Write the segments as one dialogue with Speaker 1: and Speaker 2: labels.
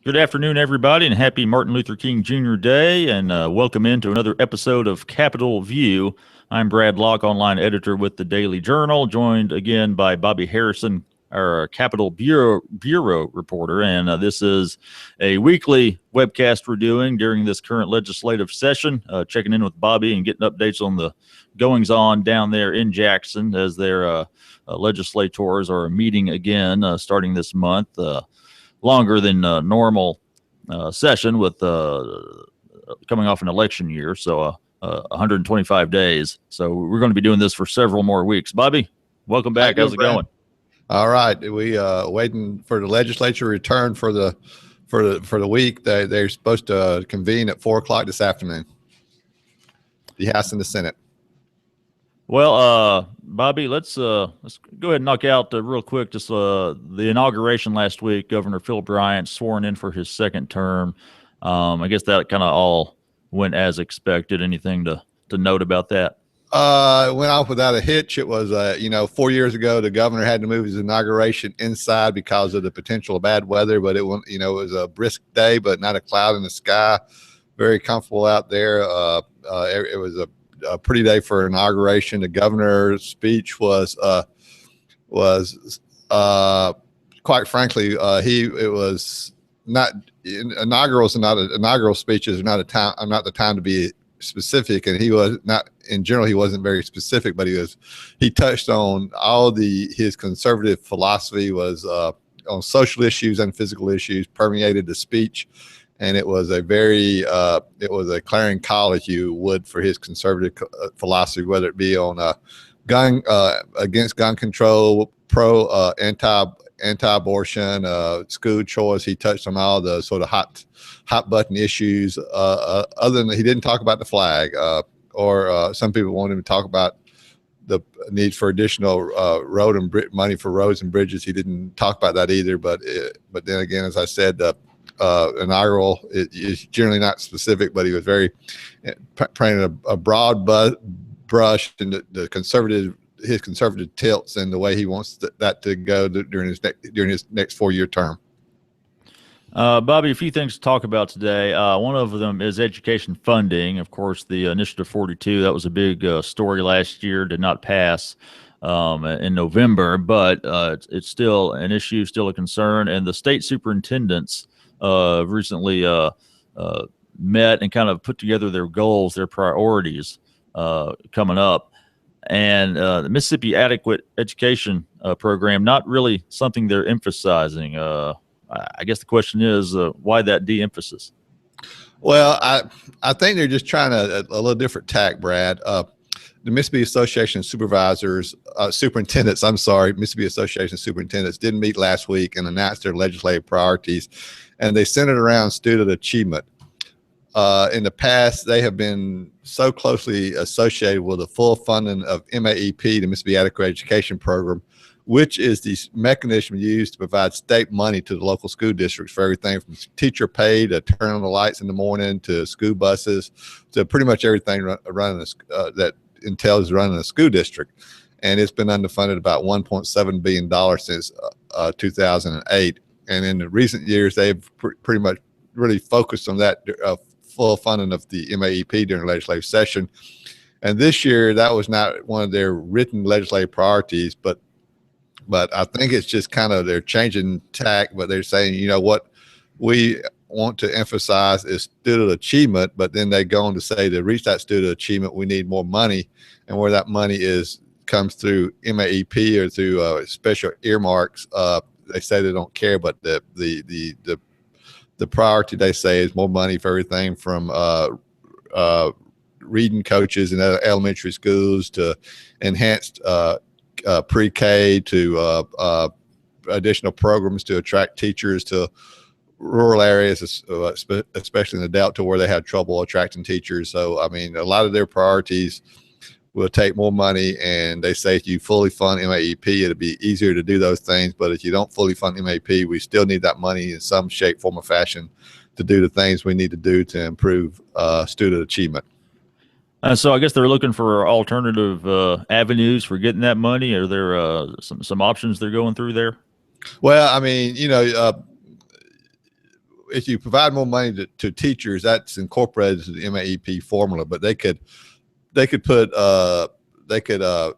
Speaker 1: Good afternoon, everybody, and happy Martin Luther King Jr. Day, and welcome into another episode of Capitol View. I'm Brad Locke, online editor with the Daily Journal, joined again by Bobby Harrison, our Capitol Bureau reporter, and this is a weekly webcast we're doing during this current legislative session, checking in with Bobby and getting updates on the goings-on down there in Jackson as their legislators are meeting again starting this month. Longer than normal session with coming off an election year, so 125 days. So we're going to be doing this for several more weeks. Bobby, welcome back. How's it going?
Speaker 2: All right, we waiting for the legislature to return for the week. They're supposed to convene at 4:00 this afternoon. The House and the Senate.
Speaker 1: Well, Bobby, let's go ahead and knock out real quick just the inauguration last week. Governor Phil Bryant sworn in for his second term. I guess that kind of all went as expected. Anything to note about that?
Speaker 2: It went off without a hitch. It was, 4 years ago, the governor had to move his inauguration inside because of the potential of bad weather. But it was a brisk day, but not a cloud in the sky. Very comfortable out there. It was a pretty day for inauguration. The governor's speech was quite frankly, it was not inaugural speeches are not the time to be specific, and he was not in general. He wasn't very specific, but he touched on all his conservative philosophy was on social issues and physical issues permeated the speech. And it was a clarion call, if you would, for his conservative philosophy, whether it be on gun against gun control, pro anti-abortion, school choice. He touched on all the sort of hot button issues. Other than he didn't talk about the flag, or some people wanted him to talk about the need for additional money for roads and bridges. He didn't talk about that either. But then again, as I said, inaugural is generally not specific, but he was very painting a broad brush in his conservative tilts and the way he wants that to go during his next 4-year term.
Speaker 1: Bobby, a few things to talk about today. One of them is education funding. Of course, the Initiative 42, that was a big story last year, did not pass in November, but it's still an issue, still a concern. And the state superintendents recently met and kind of put together their goals, their priorities coming up. And the Mississippi Adequate Education Program, not really something they're emphasizing. I guess the question is, why that de-emphasis?
Speaker 2: Well, I think they're just trying a little different tack, Brad. The Mississippi Association of Superintendents, Mississippi Association of Superintendents didn't meet last week and announced their legislative priorities, and they centered around student achievement. In the past, they have been so closely associated with the full funding of MAEP, the Mississippi Adequate Education Program, which is the mechanism used to provide state money to the local school districts for everything from teacher pay to turn on the lights in the morning to school buses to pretty much everything that entails running a school district. And it's been underfunded about $1.7 billion since 2008. And in the recent years, they've pretty much really focused on that full funding of the MAEP during the legislative session. And this year, that was not one of their written legislative priorities, but I think it's just kind of they're changing tack, but they're saying, you know what, we want to emphasize is student achievement, but then they go on to say to reach that student achievement, we need more money. And where that money comes through MAEP or through special earmarks, they say they don't care, but the priority, they say, is more money for everything from reading coaches in elementary schools to enhanced pre-K to additional programs to attract teachers to rural areas, especially in the Delta, where they had trouble attracting teachers. So, I mean, a lot of their priorities will take more money, and they say if you fully fund MAEP, it'll be easier to do those things. But if you don't fully fund MAEP, we still need that money in some shape, form, or fashion to do the things we need to do to improve student achievement.
Speaker 1: So I guess they're looking for alternative avenues for getting that money. Are there some options they're going through there?
Speaker 2: Well, I mean, if you provide more money to teachers, that's incorporated to the MAEP formula, but they could put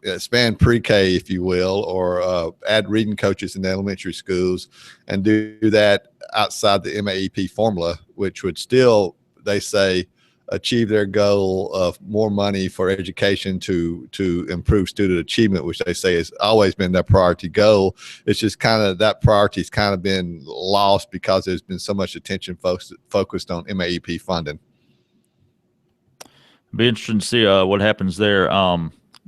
Speaker 2: expand pre-K, if you will, or add reading coaches in the elementary schools and do that outside the MAEP formula, which would still, they say, achieve their goal of more money for education to improve student achievement, which they say has always been their priority goal. It's just kind of that priority's kind of been lost because there's been so much attention focused on MAEP funding.
Speaker 1: Be interesting to see what happens there.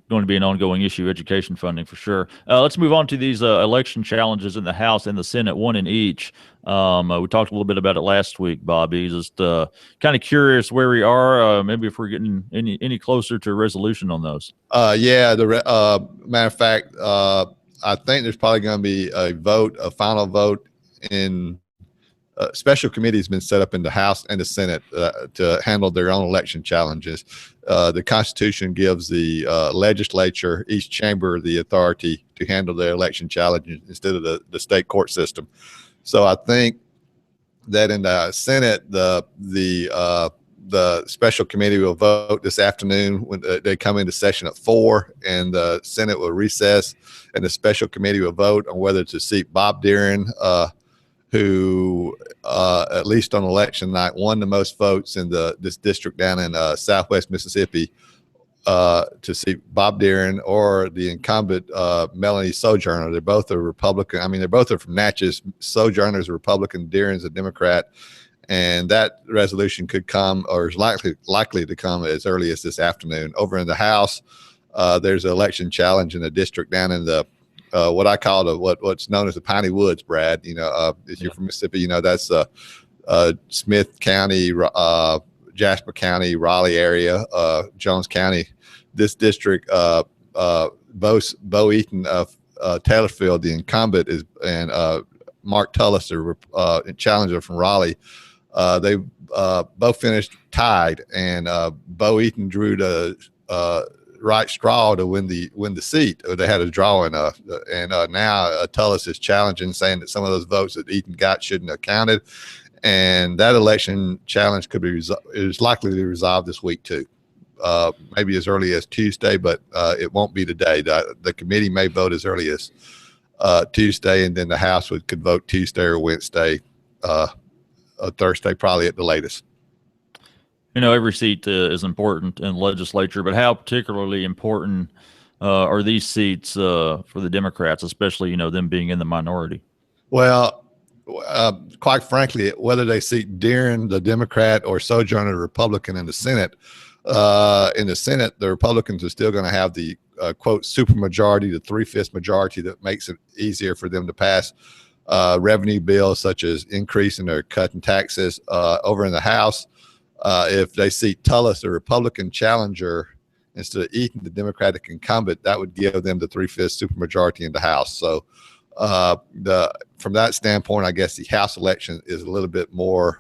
Speaker 1: Going to be an ongoing issue, education funding for sure. Let's move on to these election challenges in the House and the Senate, one in each. We talked a little bit about it last week, Bobby. Just kind of curious where we are. Maybe if we're getting any closer to a resolution on those.
Speaker 2: Yeah. Matter of fact, I think there's probably going to be a final vote in. Special committee has been set up in the House and the Senate to handle their own election challenges. The Constitution gives the legislature, each chamber, the authority to handle their election challenges instead of the state court system. So I think that in the Senate, the special committee will vote this afternoon when they come into session at 4, and the Senate will recess, and the special committee will vote on whether to seat Bob Deeren, who at least on election night won the most votes in this district down in Southwest Mississippi, to see Bob Deeren or the incumbent Melanie Sojourner. They're both a Republican. I mean, they're both from Natchez. Sojourner's a Republican, Deeren's a Democrat, and that resolution could come, or is likely to come, as early as this afternoon. Over in the House, there's an election challenge in a district down in the what I call what's known as the Piney Woods, Brad. If you're from Mississippi, that's Smith County, Jasper County, Raleigh area, Jones County. This district, Bo Eaton of Taylorfield, the incumbent, and Mark Tullis, the challenger from Raleigh. They both finished tied, and Bo Eaton drew the right straw to win the seat. They had a draw, and now Tullis is challenging, saying that some of those votes that Eaton got shouldn't have counted, and that election challenge is likely to be resolved this week too, maybe as early as Tuesday, but it won't be today. The committee may vote as early as Tuesday, and then the House could vote Tuesday or Wednesday, Thursday probably at the latest.
Speaker 1: Every seat is important in the legislature, but how particularly important are these seats for the Democrats, especially, them being in the minority?
Speaker 2: Well, quite frankly, whether they seat Deeren, the Democrat, or Sojourner, the Republican, in the Senate, the Republicans are still going to have the quote supermajority, the 3/5 majority that makes it easier for them to pass revenue bills such as increasing or cutting taxes. Over in the House, if they seat Tullis, the Republican challenger, instead of Eaton, the Democratic incumbent, that would give them the 3/5 supermajority in the House. So from that standpoint, I guess the House election is a little bit more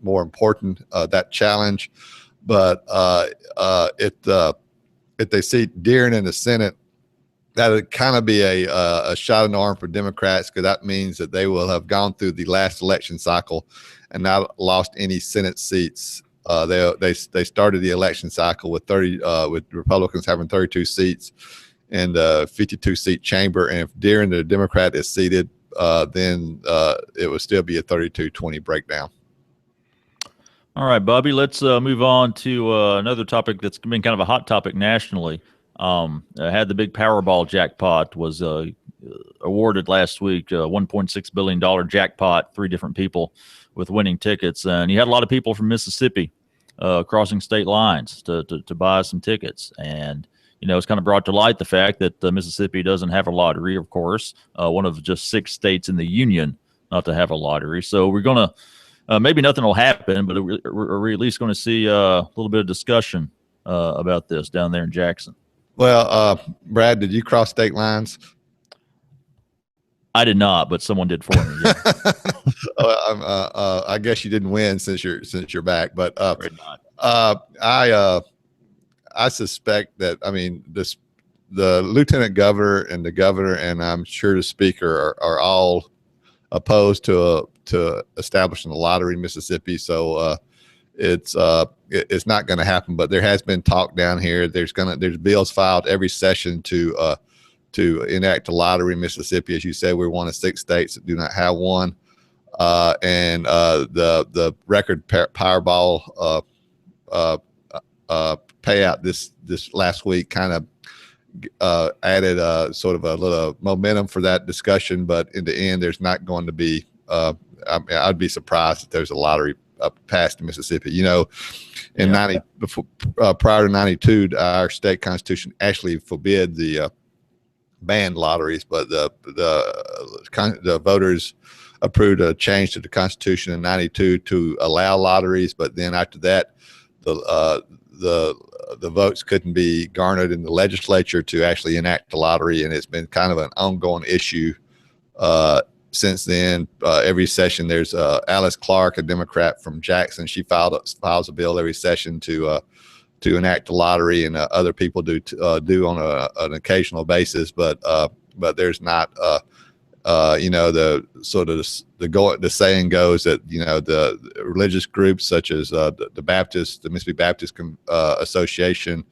Speaker 2: important, that challenge. But if they seat Deeren in the Senate, that would kind of be a shot in the arm for Democrats, because that means that they will have gone through the last election cycle and not lost any Senate seats. They started the election cycle with with Republicans having 32 seats and a 52-seat chamber. And if Deeren, the Democrat, is seated, then it would still be a 32-20 breakdown.
Speaker 1: All right, Bobby, let's move on to another topic that's been kind of a hot topic nationally. Had the big Powerball jackpot was awarded last week, $1.6 billion jackpot, 3 different people with winning tickets. And you had a lot of people from Mississippi crossing state lines to buy some tickets. And, it's kind of brought to light the fact that Mississippi doesn't have a lottery, of course, one of just 6 states in the union not to have a lottery. So we're going to, maybe nothing will happen, but we're at least going to see a little bit of discussion about this down there in Jackson.
Speaker 2: Well, Brad, did you cross state lines?
Speaker 1: I did not, but someone did for me. Yeah.
Speaker 2: I guess you didn't win since you're back, but I suspect that, the lieutenant governor and the governor, and I'm sure the speaker are all opposed to to establishing the lottery in Mississippi. So it's not going to happen. But there has been talk down here. There's bills filed every session to enact a lottery in Mississippi. As you said, we're one of 6 states that do not have one. And the record Powerball payout this last week kind of added sort of a little momentum for that discussion. But in the end, there's not going to be. I'd be surprised if there's a lottery passed in Mississippi. You know, in prior to 92, our state constitution actually forbid the banned lotteries, but the voters approved a change to the Constitution in 92 to allow lotteries. But then after that, the votes couldn't be garnered in the legislature to actually enact the lottery, and it's been kind of an ongoing issue since then. Every session, there's Alice Clark, a Democrat from Jackson. She files a bill every session to enact the lottery, and other people do on an occasional basis. But there's not. The sort of the saying goes that the religious groups such as the Mississippi Baptist Association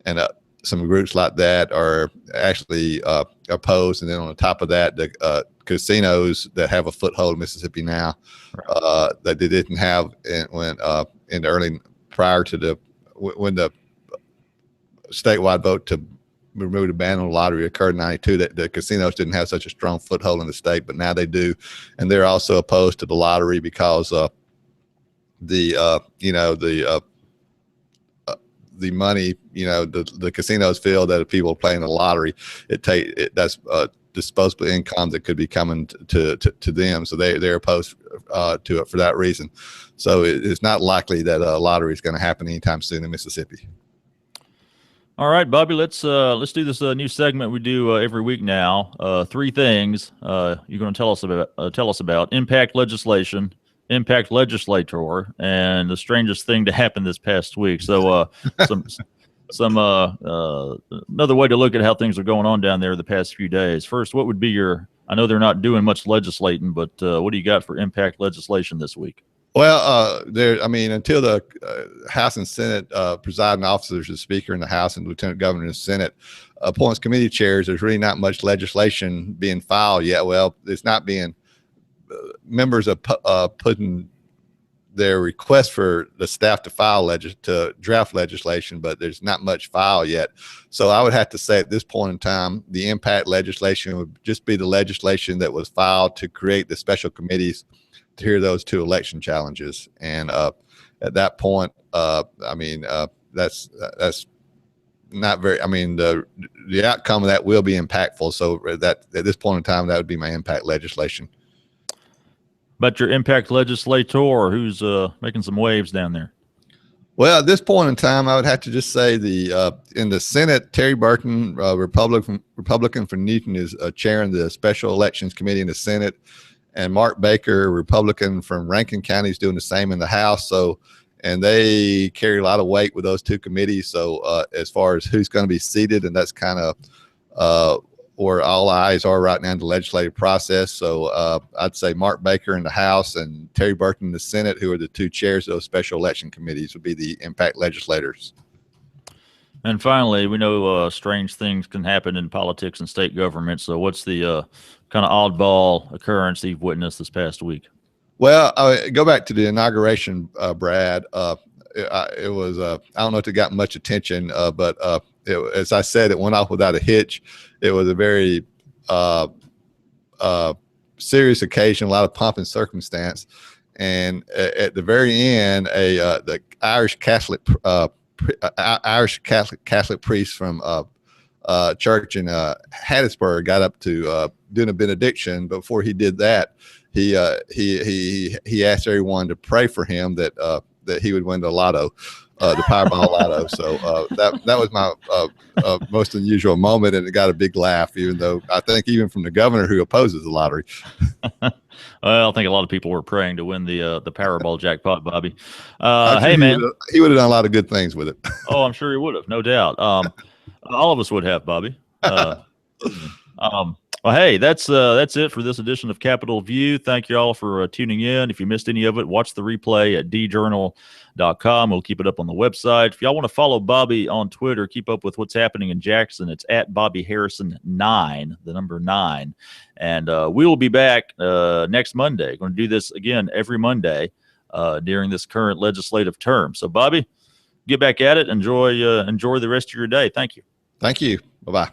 Speaker 2: and some groups like that are actually opposed, and then on the top of that, the casinos that have a foothold in Mississippi now that they didn't have in the early prior to when the statewide vote to remove the ban on the lottery occurred in 92, that the casinos didn't have such a strong foothold in the state, but now they do. And they're also opposed to the lottery because the money, the casinos feel that if people playing the lottery, that's disposable income that could be coming to them. So they're opposed to it for that reason. So it's not likely that a lottery is going to happen anytime soon in Mississippi.
Speaker 1: All right, Bobby, let's do this new segment we do every week now. 3 things you're going to tell us about: impact legislation, impact legislator, and the strangest thing to happen this past week. So another way to look at how things are going on down there the past few days. First, what would be I know they're not doing much legislating, but what do you got for impact legislation this week?
Speaker 2: Well, until the House and Senate presiding officers, the Speaker in the House and Lieutenant Governor in the Senate appoints committee chairs, there's really not much legislation being filed yet. Well, it's not being members are putting their request for the staff to file to draft legislation, but there's not much filed yet. So I would have to say at this point in time, the impact legislation would just be the legislation that was filed to create the special committees to hear those 2 election challenges. And at that point, that's not very. The outcome of that will be impactful. So that at this point in time, that would be my impact legislation.
Speaker 1: But your impact legislator, who's making some waves down there?
Speaker 2: Well, at this point in time, I would have to just say in the Senate, Terry Burton, Republican from Newton, is chairing the Special Elections Committee in the Senate. And Mark Baker, Republican from Rankin County, is doing the same in the House. So, and they carry a lot of weight with those 2 committees. So as far as who's going to be seated, and that's kind of where all eyes are right now in the legislative process. So I'd say Mark Baker in the House and Terry Burton in the Senate, who are the 2 chairs of those special election committees, would be the impact legislators.
Speaker 1: And finally, we know strange things can happen in politics and state government. So what's the kind of oddball occurrence you've witnessed this past week?
Speaker 2: Well, go back to the inauguration, Brad. It was, I don't know if it got much attention, but as I said, it went off without a hitch. It was a very serious occasion, a lot of pomp and circumstance. And at the very end, the Irish Catholic priest from church in Hattiesburg got up to doing a benediction. Before he did that, he asked everyone to pray for him that he would win the lotto, the Powerball lotto. So that was my most unusual moment, and it got a big laugh, even though I think even from the governor who opposes the lottery.
Speaker 1: Well, I think a lot of people were praying to win the Powerball jackpot, Bobby. Hey, man.
Speaker 2: He would have done a lot of good things with it.
Speaker 1: Oh, I'm sure he would have, no doubt. All of us would have, Bobby. Well, hey, that's it for this edition of Capitol View. Thank you all for tuning in. If you missed any of it, watch the replay at djournal.com. We'll keep it up on the website. If y'all want to follow Bobby on Twitter, keep up with what's happening in Jackson, it's at Bobby Harrison 9, the number 9. And we will be back next Monday. We're going to do this again every Monday during this current legislative term. So, Bobby, get back at it. Enjoy the rest of your day. Thank you.
Speaker 2: Thank you. Bye-bye.